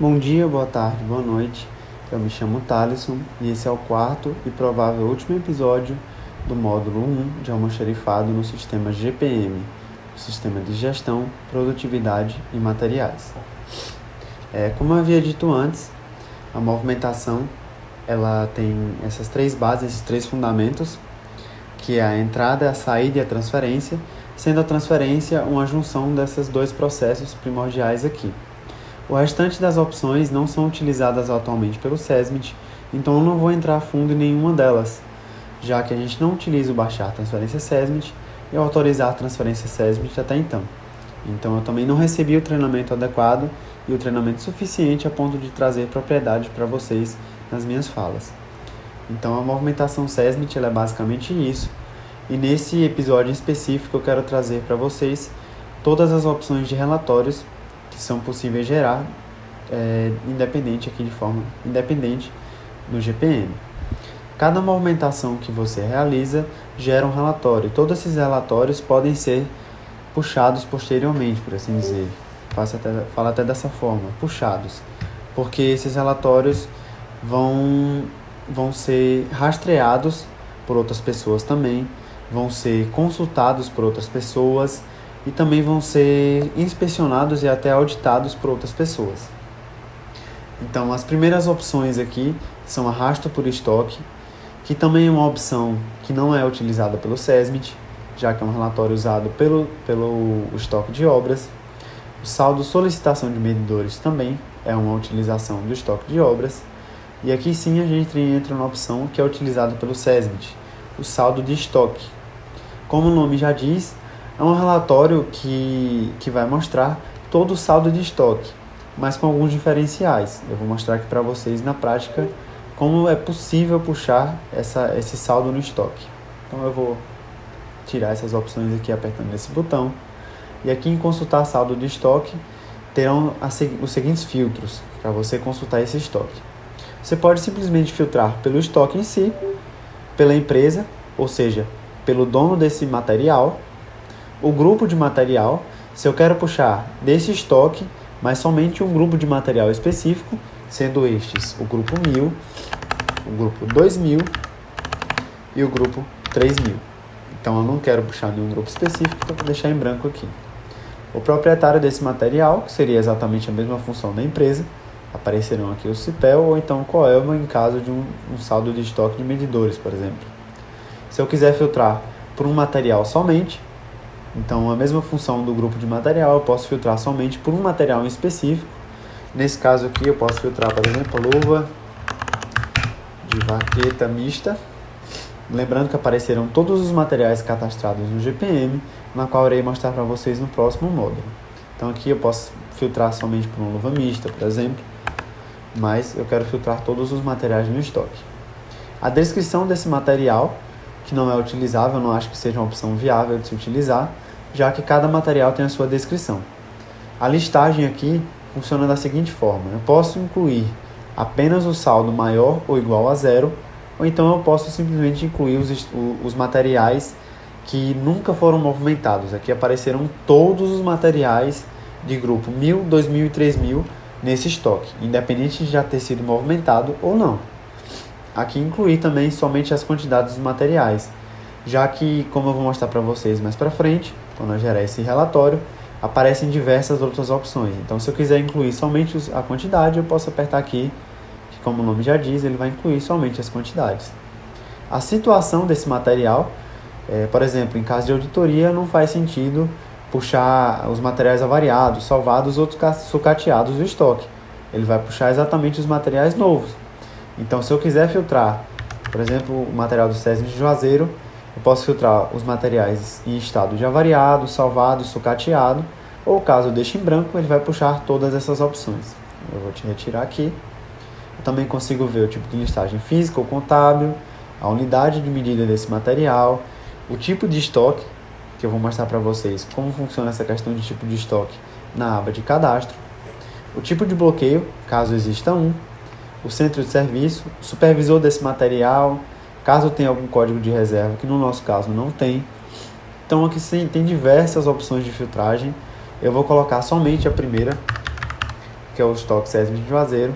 Bom dia, boa tarde, boa noite. Eu me chamo Thalisson e esse é o quarto e provável último episódio do módulo 1 de almoxarifado no sistema GPM, o Sistema de Gestão, Produtividade e Materiais. Como eu havia dito antes, a movimentação ela tem essas três bases, esses três fundamentos, que é a entrada, a saída e a transferência, sendo a transferência uma junção desses dois processos primordiais aqui. O restante das opções não são utilizadas atualmente pelo SESMIT, então eu não vou entrar a fundo em nenhuma delas, já que a gente não utiliza o baixar transferência SESMIT e autorizar a transferência SESMIT até então. Então eu também não recebi o treinamento adequado e o treinamento suficiente a ponto de trazer propriedade para vocês nas minhas falas. Então a movimentação SESMIT ela é basicamente isso, e nesse episódio em específico eu quero trazer para vocês todas as opções de relatórios que são possíveis gerar de forma independente no GPM. Cada movimentação que você realiza gera um relatório. Todos esses relatórios podem ser puxados posteriormente, por assim dizer. Falo até dessa forma, puxados. Porque esses relatórios vão ser rastreados por outras pessoas também, vão ser consultados por outras pessoas, e também vão ser inspecionados e até auditados por outras pessoas. Então, as primeiras opções aqui são arrasto por estoque, que também é uma opção que não é utilizada pelo SESMIT, já que é um relatório usado pelo estoque de obras. O saldo solicitação de medidores também é uma utilização do estoque de obras. E aqui sim a gente entra na opção que é utilizada pelo SESMIT, o saldo de estoque. Como o nome já diz, é um relatório que vai mostrar todo o saldo de estoque, mas com alguns diferenciais. Eu vou mostrar aqui para vocês na prática como é possível puxar esse saldo no estoque. Então eu vou tirar essas opções aqui apertando esse botão. E aqui em consultar saldo de estoque terão os seguintes filtros para você consultar esse estoque. Você pode simplesmente filtrar pelo estoque em si, pela empresa, ou seja, pelo dono desse material, o grupo de material, se eu quero puxar desse estoque, mas somente um grupo de material específico, sendo estes o grupo 1000, o grupo 2000 e o grupo 3000. Então eu não quero puxar nenhum grupo específico, então vou deixar em branco aqui. O proprietário desse material, que seria exatamente a mesma função da empresa, aparecerão aqui o CIPEL ou então o COELMA em caso de um saldo de estoque de medidores, por exemplo. Se eu quiser filtrar por um material somente, então, a mesma função do grupo de material, eu posso filtrar somente por um material em específico. Nesse caso aqui, eu posso filtrar, por exemplo, a luva de vaqueta mista. Lembrando que aparecerão todos os materiais cadastrados no GPM, na qual eu irei mostrar para vocês no próximo módulo. Então, aqui eu posso filtrar somente por uma luva mista, por exemplo, mas eu quero filtrar todos os materiais no estoque. A descrição desse material, que não é utilizável, eu não acho que seja uma opção viável de se utilizar, já que cada material tem a sua descrição. A listagem aqui funciona da seguinte forma: eu posso incluir apenas o saldo maior ou igual a zero, ou então eu posso simplesmente incluir os materiais que nunca foram movimentados. Aqui apareceram todos os materiais de grupo 1000, 2000 e 3000 nesse estoque, independente de já ter sido movimentado ou não. Aqui incluir também somente as quantidades dos materiais, já que, como eu vou mostrar para vocês mais para frente, quando eu gerar esse relatório, aparecem diversas outras opções. Então, se eu quiser incluir somente a quantidade, eu posso apertar aqui, que como o nome já diz, ele vai incluir somente as quantidades. A situação desse material, por exemplo, em caso de auditoria, não faz sentido puxar os materiais avariados, salvados ou sucateados do estoque. Ele vai puxar exatamente os materiais novos. Então, se eu quiser filtrar, por exemplo, o material do SESMIT de Juazeiro, eu posso filtrar os materiais em estado de avariado, salvado, sucateado, ou caso eu deixe em branco, ele vai puxar todas essas opções. Eu vou te retirar aqui. Eu também consigo ver o tipo de listagem física ou contábil, a unidade de medida desse material, o tipo de estoque, que eu vou mostrar para vocês como funciona essa questão de tipo de estoque na aba de cadastro, o tipo de bloqueio, caso exista um, o centro de serviço, o supervisor desse material, caso tenha algum código de reserva, que no nosso caso não tem. Então aqui sim, tem diversas opções de filtragem. Eu vou colocar somente a primeira, que é o estoque SESMID de Juazeiro,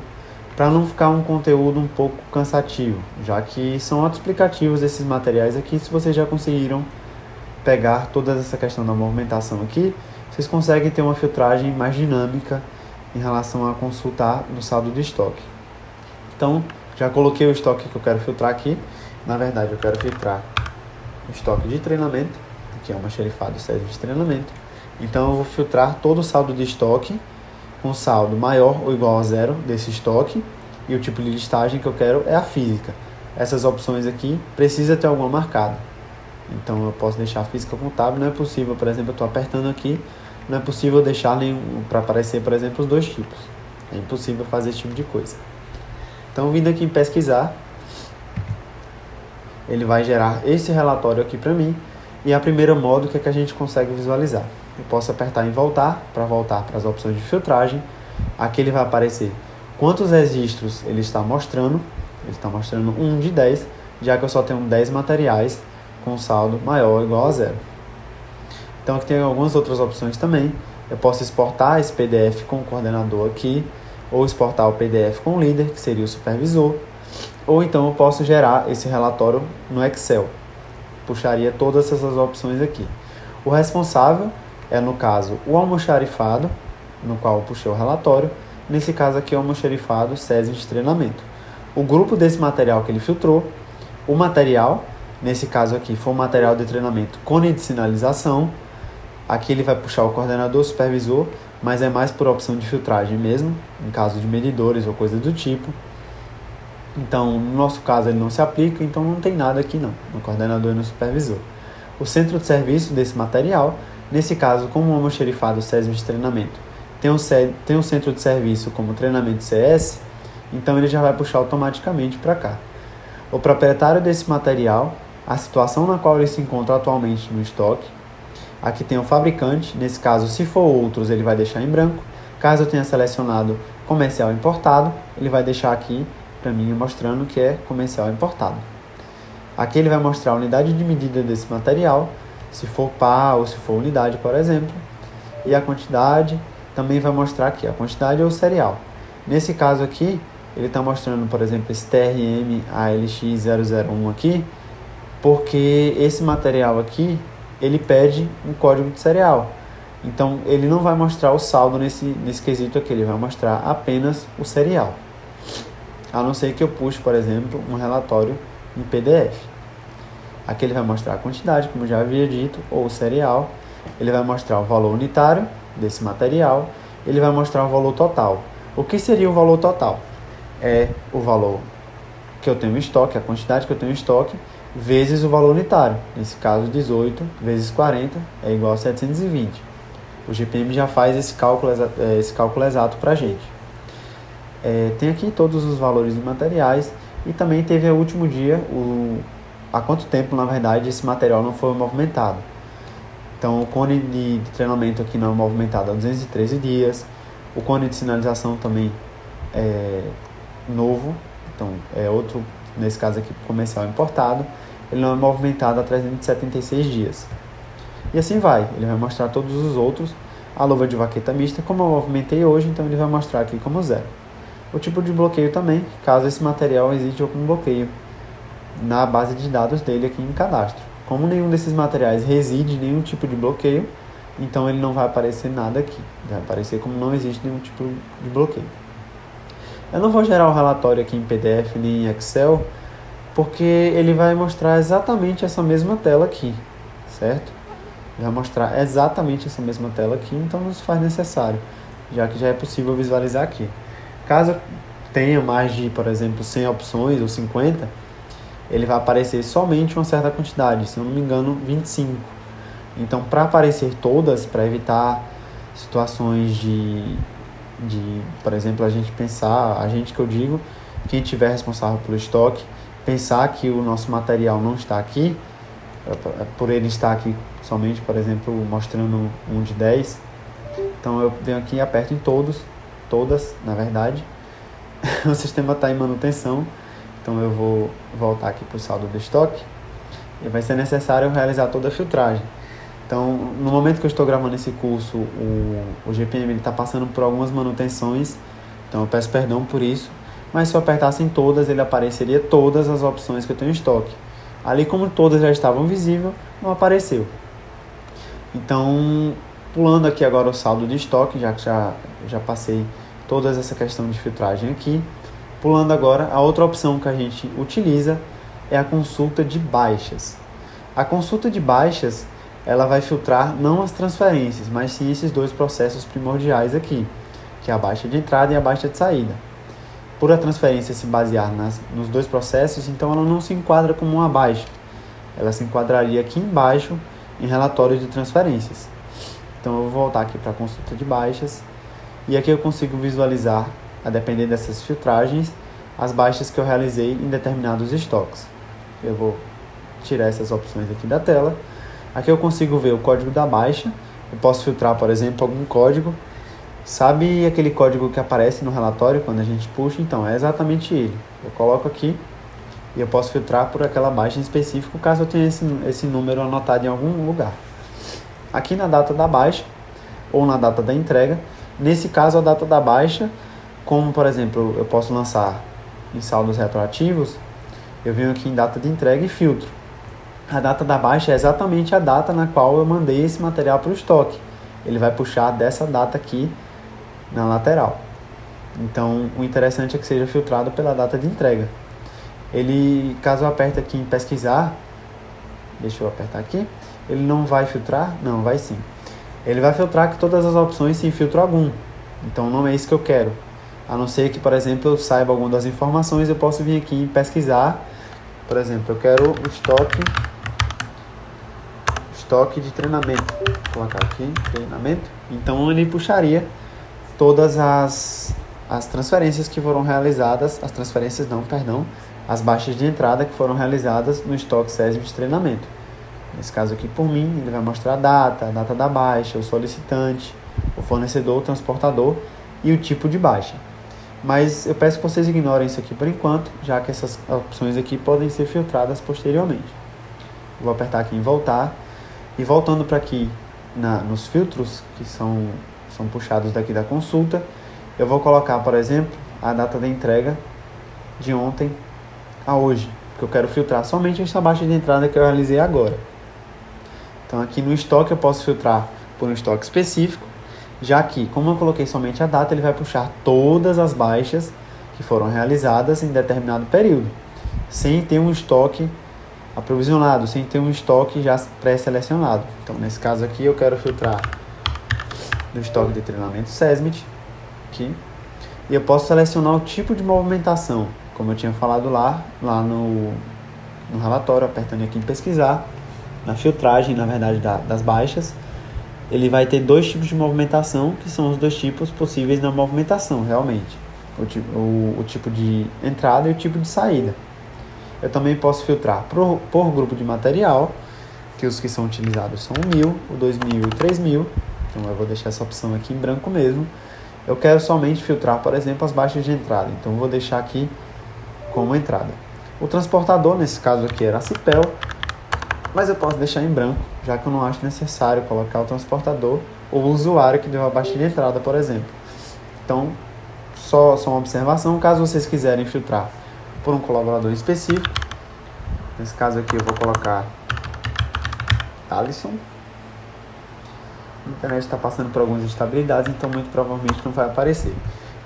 para não ficar um conteúdo um pouco cansativo, já que são autoexplicativos esses materiais aqui. Se vocês já conseguiram pegar toda essa questão da movimentação aqui, vocês conseguem ter uma filtragem mais dinâmica em relação a consultar no saldo de estoque. Então, já coloquei o estoque que eu quero filtrar aqui. Na verdade, eu quero filtrar o estoque de treinamento, que é uma xerifado SESMID de treinamento. Então, eu vou filtrar todo o saldo de estoque com saldo maior ou igual a 0 desse estoque, e o tipo de listagem que eu quero é a física. Essas opções aqui precisa ter alguma marcada. Então, eu posso deixar a física com tab, não é possível, por exemplo, eu estou apertando aqui, não é possível deixar nenhum para aparecer, por exemplo, os dois tipos. É impossível fazer esse tipo de coisa. Então, vindo aqui em pesquisar, ele vai gerar esse relatório aqui para mim, e a primeira modo que a gente consegue visualizar. Eu posso apertar em voltar, para voltar para as opções de filtragem. Aqui ele vai aparecer quantos registros ele está mostrando. Ele está mostrando 1 de 10, já que eu só tenho 10 materiais com saldo maior ou igual a 0. Então aqui tem algumas outras opções também. Eu posso exportar esse PDF com o coordenador aqui, ou exportar o PDF com o líder, que seria o supervisor, ou então eu posso gerar esse relatório no Excel. Puxaria todas essas opções aqui. O responsável é, no caso, o almoxarifado, no qual eu puxei o relatório. Nesse caso aqui é o almoxarifado SESMID de treinamento. O grupo desse material que ele filtrou, o material, nesse caso aqui foi o material de treinamento cone de sinalização. Aqui ele vai puxar o coordenador, supervisor, mas é mais por opção de filtragem mesmo, em caso de medidores ou coisa do tipo. Então, no nosso caso ele não se aplica, então não tem nada aqui não, no coordenador e no supervisor. O centro de serviço desse material, nesse caso, como o almoxarifado SESMID de treinamento tem um centro de serviço como treinamento CS, então ele já vai puxar automaticamente para cá. O proprietário desse material, a situação na qual ele se encontra atualmente no estoque. Aqui tem o fabricante, nesse caso, se for outros, ele vai deixar em branco. Caso eu tenha selecionado comercial importado, ele vai deixar aqui para mim mostrando que é comercial importado. Aqui ele vai mostrar a unidade de medida desse material, se for pá ou se for unidade, por exemplo. E a quantidade também vai mostrar aqui a quantidade ou serial. Nesse caso aqui, ele está mostrando, por exemplo, esse TRM ALX001 aqui, porque esse material aqui, ele pede um código de serial. Então, ele não vai mostrar o saldo nesse quesito aqui, ele vai mostrar apenas o serial. A não ser que eu puxe, por exemplo, um relatório em PDF. Aqui ele vai mostrar a quantidade, como já havia dito, ou o serial. Ele vai mostrar o valor unitário desse material. Ele vai mostrar o valor total. O que seria o valor total? É o valor que eu tenho em estoque, a quantidade que eu tenho em estoque, vezes o valor unitário. Nesse caso, 18 vezes 40 é igual a 720. O GPM já faz esse cálculo exato para a gente. Tem aqui todos os valores de materiais e também teve o último dia, há quanto tempo, na verdade, esse material não foi movimentado. Então, o cone de treinamento aqui não é movimentado há 213 dias. O cone de sinalização também é novo, então é outro, nesse caso aqui, comercial importado. Ele não é movimentado há 376 dias. E assim vai, ele vai mostrar todos os outros. A luva de vaqueta mista, como eu movimentei hoje, então ele vai mostrar aqui como 0. O tipo de bloqueio também, caso esse material exista algum bloqueio na base de dados dele aqui em cadastro. Como nenhum desses materiais reside em nenhum tipo de bloqueio, então ele não vai aparecer nada aqui. Vai aparecer como não existe nenhum tipo de bloqueio. Eu não vou gerar o relatório aqui em PDF nem em Excel, porque ele vai mostrar exatamente essa mesma tela aqui, certo? Vai mostrar exatamente essa mesma tela aqui, então não se faz necessário, já que já é possível visualizar aqui. Caso tenha mais de, por exemplo, 100 opções ou 50, ele vai aparecer somente uma certa quantidade, se eu não me engano, 25. Então, para aparecer todas, para evitar situações de, por exemplo, a gente pensar, a gente que eu digo, quem tiver responsável pelo estoque, pensar que o nosso material não está aqui, por ele estar aqui somente, por exemplo, mostrando 1 de 10, então eu venho aqui e aperto em todas, na verdade. O sistema está em manutenção, então eu vou voltar aqui para o saldo do estoque e vai ser necessário realizar toda a filtragem. Então, no momento que eu estou gravando esse curso, o GPM está passando por algumas manutenções Então eu peço perdão por isso, mas se eu apertasse em todas, ele apareceria todas as opções que eu tenho em estoque. Ali, como todas já estavam visíveis, não apareceu. Então, pulando aqui agora o saldo de estoque, já que já passei toda essa questão de filtragem aqui, pulando agora, a outra opção que a gente utiliza é a consulta de baixas. A consulta de baixas, ela vai filtrar não as transferências, mas sim esses dois processos primordiais aqui, que é a baixa de entrada e a baixa de saída. Por a transferência se basear nos dois processos, então ela não se enquadra como uma baixa. Ela se enquadraria aqui embaixo em relatório de transferências. Então eu vou voltar aqui para a consulta de baixas e aqui eu consigo visualizar, a depender dessas filtragens, as baixas que eu realizei em determinados estoques. Eu vou tirar essas opções aqui da tela. Aqui eu consigo ver o código da baixa. Eu posso filtrar, por exemplo, algum código. Sabe aquele código que aparece no relatório quando a gente puxa? Então, é exatamente ele. Eu coloco aqui e eu posso filtrar por aquela baixa em específico, caso eu tenha esse número anotado em algum lugar. Aqui na data da baixa ou na data da entrega, nesse caso a data da baixa, como por exemplo eu posso lançar em saldos retroativos, eu venho aqui em data de entrega e filtro. A data da baixa é exatamente a data na qual eu mandei esse material para o estoque. Ele vai puxar dessa data aqui na lateral. Então, o interessante é que seja filtrado pela data de entrega. Ele, caso eu aperte aqui em pesquisar, deixa eu apertar aqui, ele não vai filtrar? Não, vai sim. Ele vai filtrar que todas as opções sem filtro algum. Então, não é isso que eu quero. A não ser que, por exemplo, eu saiba alguma das informações, eu posso vir aqui em pesquisar. Por exemplo, eu quero o estoque de treinamento. Vou colocar aqui, treinamento. Então, ele puxaria todas as transferências que foram realizadas, as baixas de entrada que foram realizadas no estoque SESB de treinamento. Nesse caso aqui, por mim, ele vai mostrar a data da baixa, o solicitante, o fornecedor, o transportador e o tipo de baixa. Mas eu peço que vocês ignorem isso aqui por enquanto, já que essas opções aqui podem ser filtradas posteriormente. Vou apertar aqui em voltar e voltando para aqui nos filtros que são puxados daqui da consulta, eu vou colocar, por exemplo, a data da entrega de ontem a hoje, porque eu quero filtrar somente essa baixa de entrada que eu realizei agora. Então aqui no estoque eu posso filtrar por um estoque específico, já que, como eu coloquei somente a data, ele vai puxar todas as baixas que foram realizadas em determinado período, sem ter um estoque aprovisionado, sem ter um estoque já pré-selecionado. Então nesse caso aqui eu quero filtrar no estoque de treinamento SESMIT aqui, e eu posso selecionar o tipo de movimentação, como eu tinha falado lá no relatório, apertando aqui em pesquisar, na filtragem, na verdade, das baixas, ele vai ter dois tipos de movimentação, que são os dois tipos possíveis na movimentação, realmente. O tipo de entrada e o tipo de saída. Eu também posso filtrar por grupo de material, que os que são utilizados são o 1000, o 2000 e o 3000. Então eu vou deixar essa opção aqui em branco mesmo. Eu quero somente filtrar, por exemplo, as baixas de entrada. Então eu vou deixar aqui como entrada. O transportador, nesse caso aqui, era a Cipel, mas eu posso deixar em branco, já que eu não acho necessário colocar o transportador ou o usuário que deu a baixa de entrada, por exemplo. Então, só uma observação, caso vocês quiserem filtrar por um colaborador específico, nesse caso aqui eu vou colocar Alisson. A internet está passando por algumas instabilidades, então muito provavelmente não vai aparecer.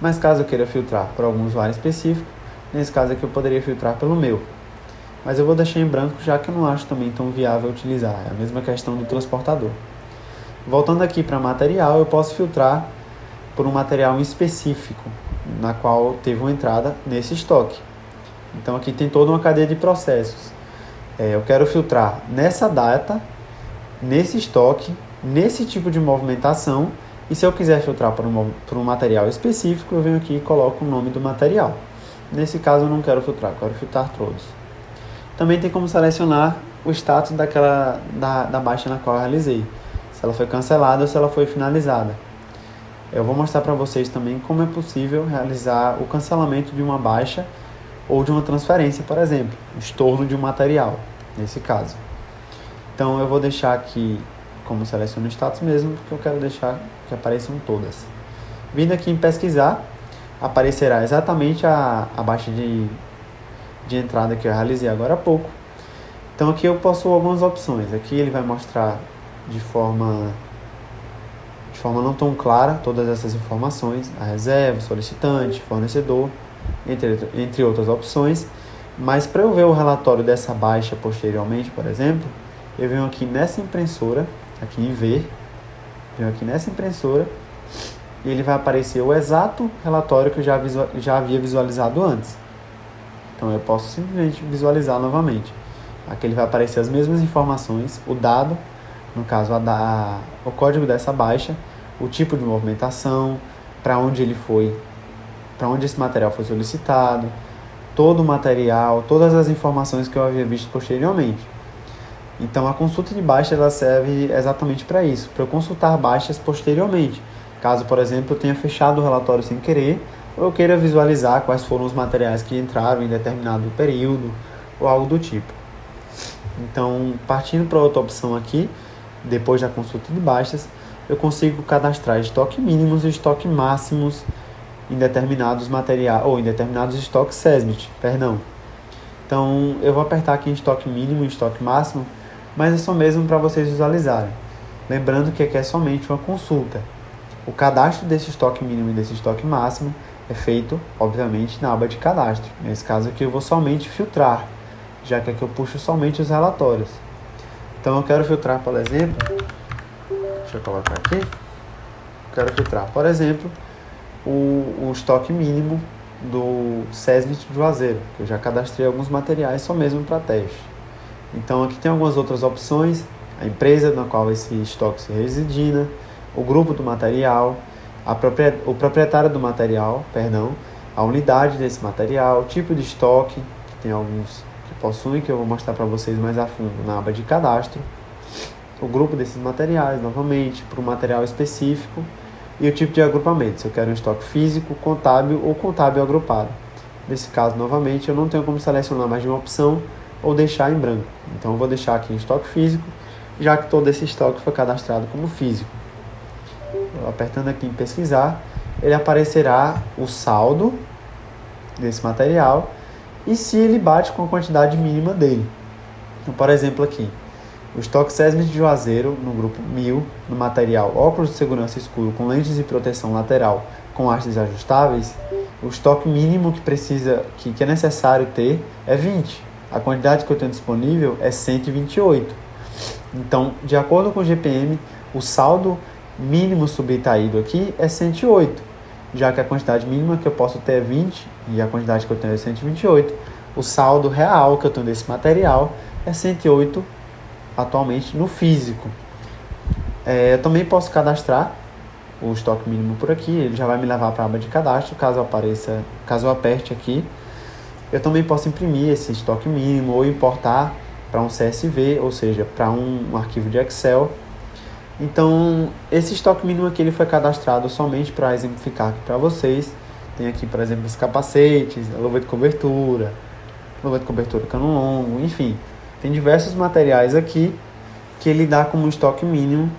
Mas caso eu queira filtrar por algum usuário específico, nesse caso aqui eu poderia filtrar pelo meu. Mas eu vou deixar em branco, já que eu não acho também tão viável utilizar. É a mesma questão do transportador. Voltando aqui para material, eu posso filtrar por um material específico, na qual teve uma entrada nesse estoque. Então aqui tem toda uma cadeia de processos. Eu quero filtrar nessa data, nesse estoque, nesse tipo de movimentação, e se eu quiser filtrar por um material específico, eu venho aqui e coloco o nome do material. Nesse caso eu não quero filtrar, eu quero filtrar todos. Também tem como selecionar o status da baixa na qual eu realizei, se ela foi cancelada ou se ela foi finalizada. Eu vou mostrar para vocês também como é possível realizar o cancelamento de uma baixa ou de uma transferência, por exemplo, o estorno de um material, nesse caso. Então eu vou deixar aqui como seleciono o status mesmo, porque eu quero deixar que apareçam todas. Vindo aqui em pesquisar, aparecerá exatamente a baixa de entrada que eu realizei agora há pouco. Então aqui eu possuo algumas opções. Aqui ele vai mostrar de forma não tão clara todas essas informações, a reserva, solicitante, fornecedor, entre outras opções. Mas para eu ver o relatório dessa baixa posteriormente, por exemplo, eu venho aqui nessa impressora, aqui em ver, venho aqui nessa impressora e ele vai aparecer o exato relatório que eu já havia visualizado antes. Então eu posso simplesmente visualizar novamente. Aqui ele vai aparecer as mesmas informações, o dado, no caso o código dessa baixa, o tipo de movimentação, para onde esse material foi solicitado, todo o material, todas as informações que eu havia visto posteriormente. Então a consulta de baixa ela serve exatamente para isso, para eu consultar baixas posteriormente. Caso, por exemplo, eu tenha fechado o relatório sem querer, ou eu queira visualizar quais foram os materiais que entraram em determinado período, ou algo do tipo. Então, partindo para outra opção aqui, depois da consulta de baixas, eu consigo cadastrar estoque mínimos e estoque máximos em determinados materiais, ou em determinados estoques SESMIT, Então, eu vou apertar aqui em estoque mínimo e estoque máximo, mas é só mesmo para vocês visualizarem. Lembrando que aqui é somente uma consulta. O cadastro desse estoque mínimo e desse estoque máximo é feito, obviamente, na aba de cadastro. Nesse caso aqui eu vou somente filtrar, já que aqui eu puxo somente os relatórios. Então eu quero filtrar, por exemplo, deixa eu colocar aqui, quero filtrar, por exemplo, o estoque mínimo do SESMIT de Juazeiro, que eu já cadastrei alguns materiais só mesmo para teste. Então aqui tem algumas outras opções, a empresa na qual esse estoque se residina, o grupo do material, o proprietário do material, a unidade desse material, o tipo de estoque, que tem alguns que possuem, que eu vou mostrar para vocês mais a fundo na aba de cadastro, o grupo desses materiais, novamente, para um material específico, e o tipo de agrupamento, se eu quero um estoque físico, contábil ou contábil agrupado. Nesse caso, novamente, eu não tenho como selecionar mais de uma opção ou deixar em branco. Então, eu vou deixar aqui em estoque físico, já que todo esse estoque foi cadastrado como físico. Apertando aqui em pesquisar, ele aparecerá o saldo desse material e se ele bate com a quantidade mínima dele. Então, por exemplo, aqui, o estoque SESMIT de Juazeiro, no grupo 1000, no material óculos de segurança escuro com lentes de proteção lateral com hastes ajustáveis, o estoque mínimo que é necessário ter é 20. A quantidade que eu tenho disponível é 128. Então, de acordo com o GPM, o saldo mínimo subtraído aqui é 108, já que a quantidade mínima que eu posso ter é 20 e a quantidade que eu tenho é 128. O saldo real que eu tenho desse material é 108 atualmente no físico. Eu também posso cadastrar o estoque mínimo por aqui, ele já vai me levar para a aba de cadastro, caso eu aperte aqui. Eu também posso imprimir esse estoque mínimo ou importar para um CSV, ou seja, para um arquivo de Excel. Então, esse estoque mínimo aqui ele foi cadastrado somente para exemplificar aqui para vocês. Tem aqui, por exemplo, os capacetes, a luva de cobertura cano longo, enfim. Tem diversos materiais aqui que ele dá como estoque mínimo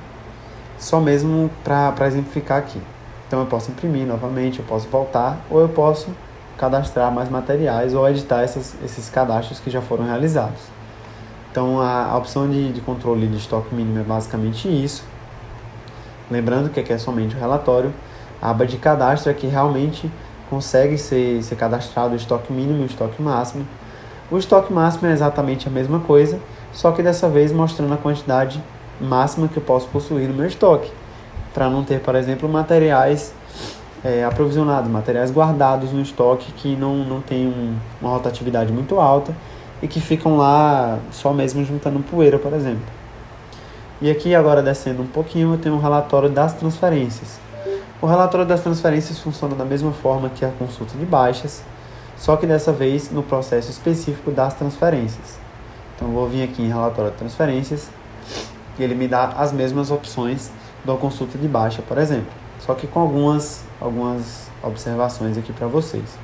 só mesmo para exemplificar aqui. Então eu posso imprimir novamente, eu posso voltar ou eu posso cadastrar mais materiais ou editar esses cadastros que já foram realizados. Então a opção de controle de estoque mínimo é basicamente isso. Lembrando que aqui é somente o relatório. A aba de cadastro é que realmente consegue ser cadastrado o estoque mínimo e o estoque máximo. O estoque máximo é exatamente a mesma coisa, só que dessa vez mostrando a quantidade máxima que eu posso possuir no meu estoque, para não ter, por exemplo, materiais aprovisionados, materiais guardados no estoque que não tem uma rotatividade muito alta e que ficam lá só mesmo juntando poeira, por exemplo. E aqui agora descendo um pouquinho eu tenho um relatório das transferências. O relatório das transferências funciona da mesma forma que a consulta de baixas, só que dessa vez no processo específico das transferências. Então eu vou vir aqui em relatório de transferências e ele me dá as mesmas opções da consulta de baixa, por exemplo, só que com algumas observações aqui para vocês.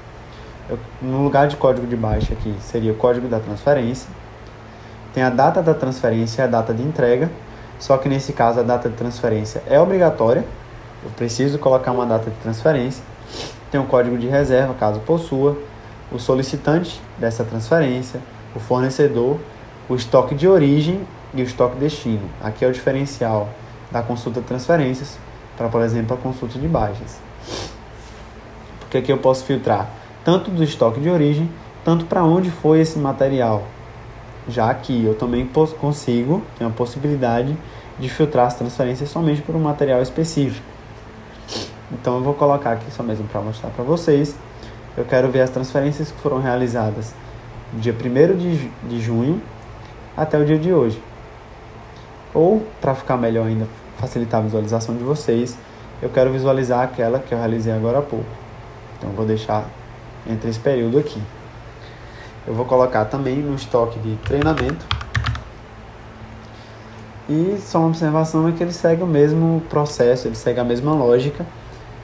No lugar de código de baixa aqui seria o código da transferência, tem a data da transferência e a data de entrega, só que nesse caso a data de transferência é obrigatória, eu preciso colocar uma data de transferência. Tem o código de reserva, caso possua, o solicitante dessa transferência, o fornecedor, o estoque de origem e o estoque destino. Aqui é o diferencial da consulta de transferências para, por exemplo, a consulta de baixas. Porque aqui eu posso filtrar tanto do estoque de origem, tanto para onde foi esse material. Já que eu também tenho a possibilidade de filtrar as transferências somente por um material específico. Então eu vou colocar aqui só mesmo para mostrar para vocês. Eu quero ver as transferências que foram realizadas do dia 1º de junho até o dia de hoje. Ou, para ficar melhor ainda, facilitar a visualização de vocês, eu quero visualizar aquela que eu realizei agora há pouco. Então eu vou deixar entre esse período aqui. Eu vou colocar também no estoque de treinamento. E só uma observação é que ele segue o mesmo processo, ele segue a mesma lógica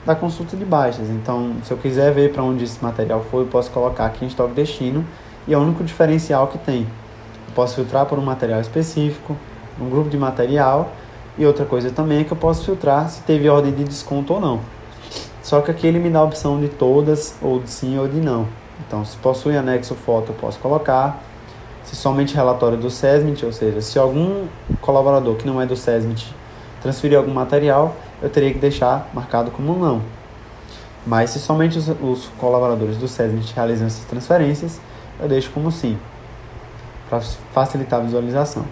da consulta de baixas. Então, se eu quiser ver para onde esse material foi, eu posso colocar aqui em estoque destino, e é o único diferencial que tem. Eu posso filtrar por um material específico, um grupo de material, e outra coisa também é que eu posso filtrar se teve ordem de desconto ou não. Só que aqui ele me dá a opção de todas, ou de sim ou de não. Então, se possui anexo foto, eu posso colocar. Se somente relatório do SESMIT, ou seja, se algum colaborador que não é do SESMIT transferir algum material, eu teria que deixar marcado como não. Mas se somente os colaboradores do SESMIT realizam essas transferências, eu deixo como sim, para facilitar a visualização.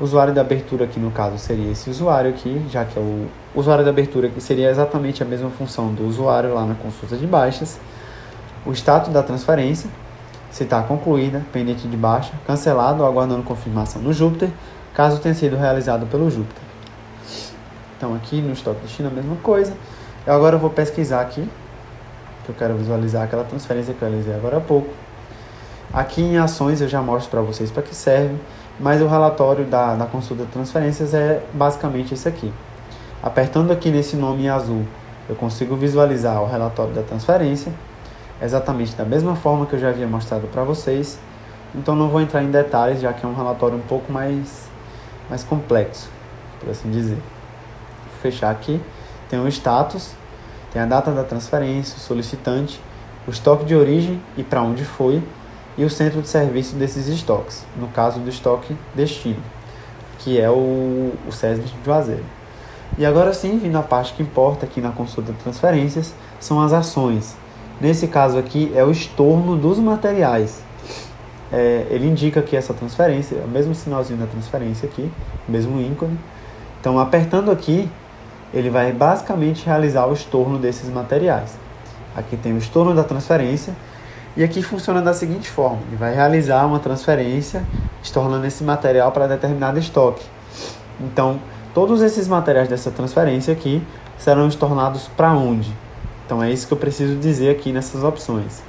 O usuário de abertura aqui no caso seria esse usuário aqui, já que é o usuário de abertura que seria exatamente a mesma função do usuário lá na consulta de baixas. O status da transferência, se está concluída, pendente de baixa, cancelado ou aguardando confirmação no Jupyter, caso tenha sido realizado pelo Jupyter. Então aqui no estoque destino a mesma coisa. Eu agora vou pesquisar aqui, que eu quero visualizar aquela transferência que eu realizei agora há pouco. Aqui em ações eu já mostro para vocês para que serve, mas o relatório da consulta de transferências é basicamente esse aqui. Apertando aqui nesse nome em azul, eu consigo visualizar o relatório da transferência, exatamente da mesma forma que eu já havia mostrado para vocês. Então não vou entrar em detalhes, já que é um relatório um pouco mais complexo, por assim dizer. Vou fechar aqui, tem o status, tem a data da transferência, o solicitante, o estoque de origem e para onde foi, e o centro de serviço desses estoques, no caso do estoque destino, que é o SESMIT de Juazeiro. E agora sim, vindo à parte que importa aqui na consulta de transferências, são as ações. Nesse caso aqui é o estorno dos materiais. Ele indica que essa transferência, é o mesmo sinalzinho da transferência aqui, o mesmo ícone. Então apertando aqui, ele vai basicamente realizar o estorno desses materiais. Aqui tem o estorno da transferência, e aqui funciona da seguinte forma: ele vai realizar uma transferência estornando esse material para determinado estoque. Então, todos esses materiais dessa transferência aqui serão estornados para onde? Então, é isso que eu preciso dizer aqui nessas opções.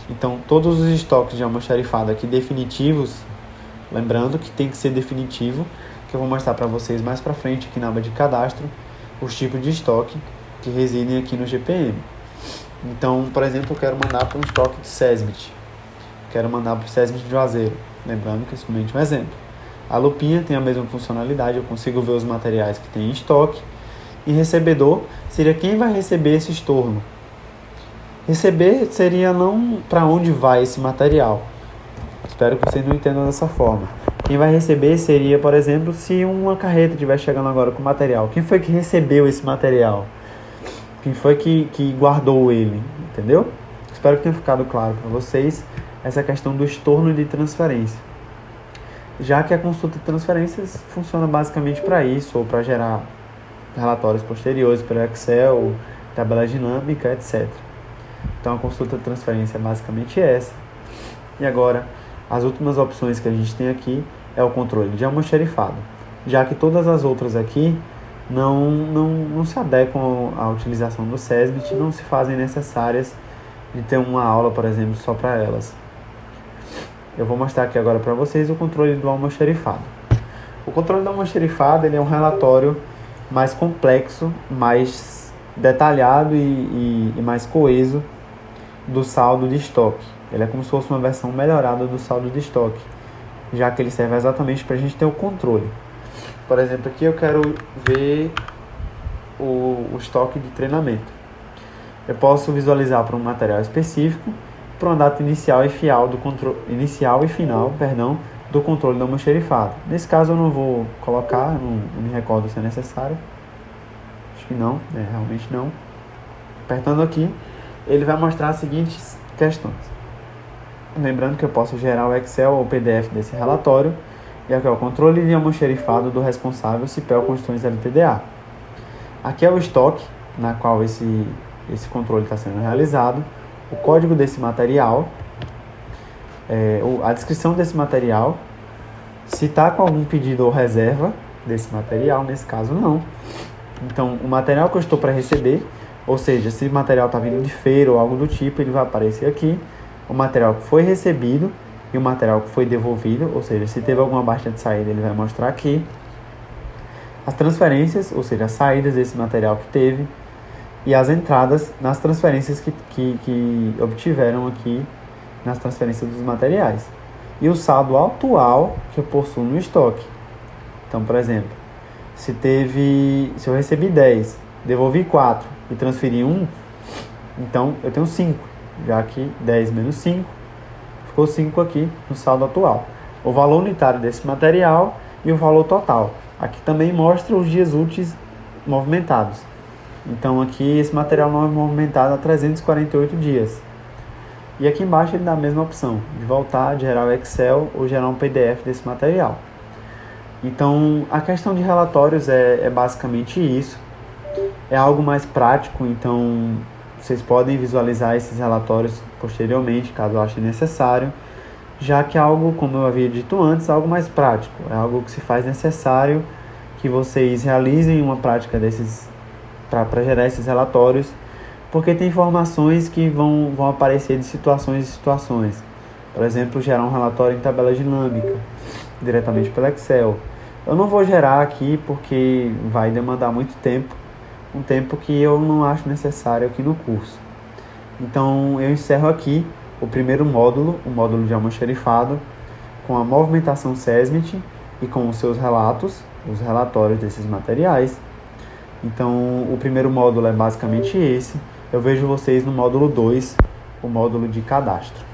Então, todos os estoques de almoxarifado aqui definitivos, lembrando que tem que ser definitivo, que eu vou mostrar para vocês mais para frente aqui na aba de cadastro, os tipos de estoque que residem aqui no GPM. Então, por exemplo, eu quero mandar para um estoque de SESMIT. Quero mandar para o SESMIT de Juazeiro. Lembrando que é somente um exemplo. A lupinha tem a mesma funcionalidade, eu consigo ver os materiais que tem em estoque. E recebedor seria quem vai receber esse estorno. Receber seria não para onde vai esse material. Espero que vocês não entendam dessa forma. Quem vai receber seria, por exemplo, se uma carreta estiver chegando agora com material. Quem foi que recebeu esse material? Quem foi que guardou ele, entendeu? Espero que tenha ficado claro para vocês essa questão do estorno de transferência. Já que a consulta de transferências funciona basicamente para isso, ou para gerar relatórios posteriores pelo Excel, tabela dinâmica, etc. Então a consulta de transferência é basicamente essa. E agora, as últimas opções que a gente tem aqui é o controle de almoxarifado. Já que todas as outras aqui não se adequam à utilização do SESMIT, não se fazem necessárias de ter uma aula, por exemplo, só para elas. Eu vou mostrar aqui agora para vocês o controle do almoxarifado. O controle do almoxarifado ele é um relatório mais complexo, mais detalhado e mais coeso do saldo de estoque. Ele é como se fosse uma versão melhorada do saldo de estoque, já que ele serve exatamente para a gente ter o controle. Por exemplo, aqui eu quero ver o estoque de treinamento. Eu posso visualizar para um material específico, para uma data inicial e final do controle do almoxerifado. Nesse caso eu não vou colocar, não me recordo se é necessário. Acho que não, realmente não. Apertando aqui, ele vai mostrar as seguintes questões. Lembrando que eu posso gerar o Excel ou o PDF desse relatório. E aqui é o controle de almoxerifado do responsável CIPEL Constituições LTDA. Aqui é o estoque na qual esse controle está sendo realizado, o código desse material, a descrição desse material, se está com algum pedido ou reserva desse material, nesse caso não. Então, o material que eu estou para receber, ou seja, se o material está vindo de feira ou algo do tipo, ele vai aparecer aqui. O material que foi recebido e o material que foi devolvido, ou seja, se teve alguma baixa de saída, ele vai mostrar aqui. As transferências, ou seja, as saídas desse material que teve, e as entradas nas transferências que obtiveram aqui nas transferências dos materiais. E o saldo atual que eu possuo no estoque. Então, por exemplo, se eu recebi 10, devolvi 4 e transferi 1, então eu tenho 5, já que 10 menos 5, ficou 5 aqui no saldo atual. O valor unitário desse material e o valor total. Aqui também mostra os dias úteis movimentados. Então aqui esse material não é movimentado há 348 dias. E aqui embaixo ele dá a mesma opção, de voltar, de gerar o Excel ou gerar um PDF desse material. Então a questão de relatórios é basicamente isso. É algo mais prático, então vocês podem visualizar esses relatórios posteriormente, caso achem necessário. Já que é algo, como eu havia dito antes, algo mais prático. É algo que se faz necessário que vocês realizem uma prática desses para gerar esses relatórios, porque tem informações que vão aparecer de situações em situações. Por exemplo, gerar um relatório em tabela dinâmica, diretamente pelo Excel. Eu não vou gerar aqui porque vai demandar muito tempo, um tempo que eu não acho necessário aqui no curso. Então, eu encerro aqui o primeiro módulo, o módulo de almoxerifado, com a movimentação SESMIT e com os seus relatos, os relatórios desses materiais. Então, o primeiro módulo é basicamente esse. Eu vejo vocês no módulo 2, o módulo de cadastro.